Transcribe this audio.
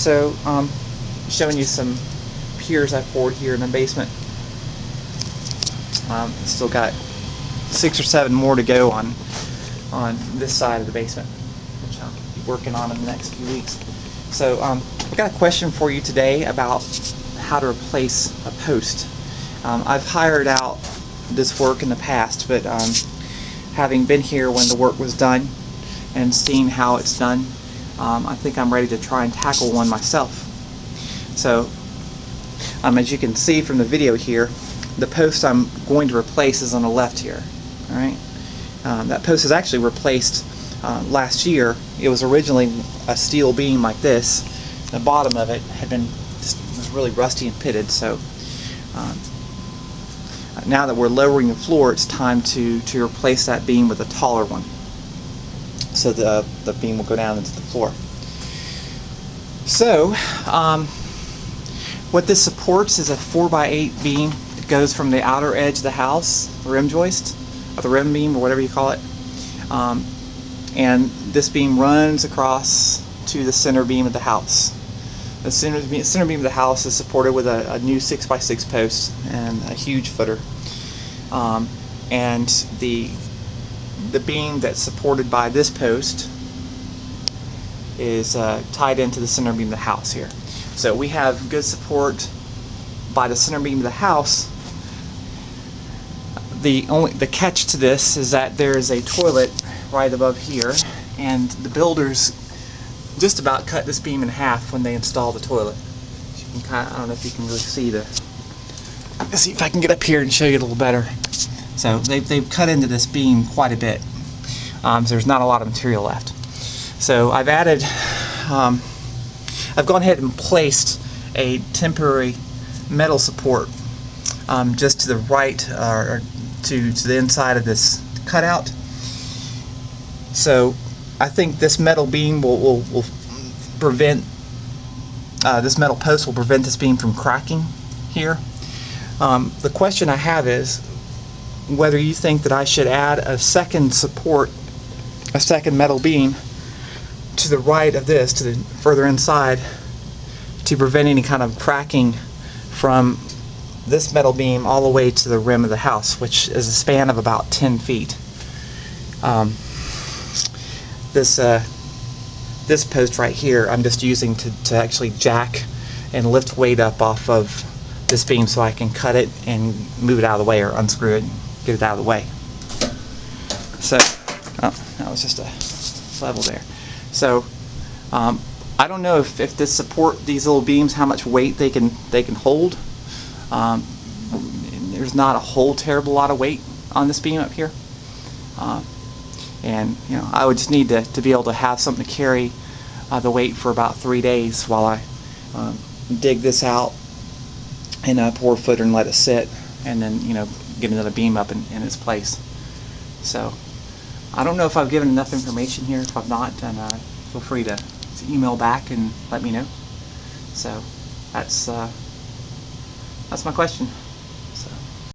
So showing you some piers I poured here in the basement. Still got 6 or 7 more to go on this side of the basement, which I'll be working on in the next few weeks. So I've got a question for you today about how to replace a post. I've hired out this work in the past, but having been here when the work was done and seeing how it's done, I think I'm ready to try and tackle one myself. So as you can see from the video here, the post I'm going to replace is on the left here. Alright, that post is actually replaced last year. It was originally a steel beam like this. The bottom of it was really rusty and pitted, so now that we're lowering the floor, it's time to replace that beam with a taller one, so the beam will go down into the floor. So what this supports is a 4x8 beam that goes from the outer edge of the house, the rim joist, or the rim beam, or whatever you call it, and this beam runs across to the center beam of the house. The center beam of the house is supported with a new 6x6 post and a huge footer, and the beam that's supported by this post is tied into the center beam of the house here. So we have good support by the center beam of the house. The catch to this is that there is a toilet right above here, and the builders just about cut this beam in half when they install the toilet. You can I don't know if you can really see let's see if I can get up here and show you a little better. So they've cut into this beam quite a bit. So there's not a lot of material left. So I've added, I've gone ahead and placed a temporary metal support just to the right, or to the inside of this cutout. So I think this metal beam will prevent, this metal post will prevent this beam from cracking here. The question I have is whether you think that I should add a second support, a second metal beam to the right of this, to the further inside, to prevent any kind of cracking from this metal beam all the way to the rim of the house, which is a span of about 10 feet. This post right here I'm just using to actually jack and lift weight up off of this beam so I can cut it and move it out of the way, or unscrew it and get it out of the way. So that was just a level there. So I don't know if this support, these little beams, how much weight they can hold. There's not a whole terrible lot of weight on this beam up here, and I would just need to be able to have something to carry the weight for about 3 days while I dig this out and pour a footer and let it sit, and then get another beam up in its place. So I don't know if I've given enough information here. If I've not, then feel free to email back and let me know. So that's my question.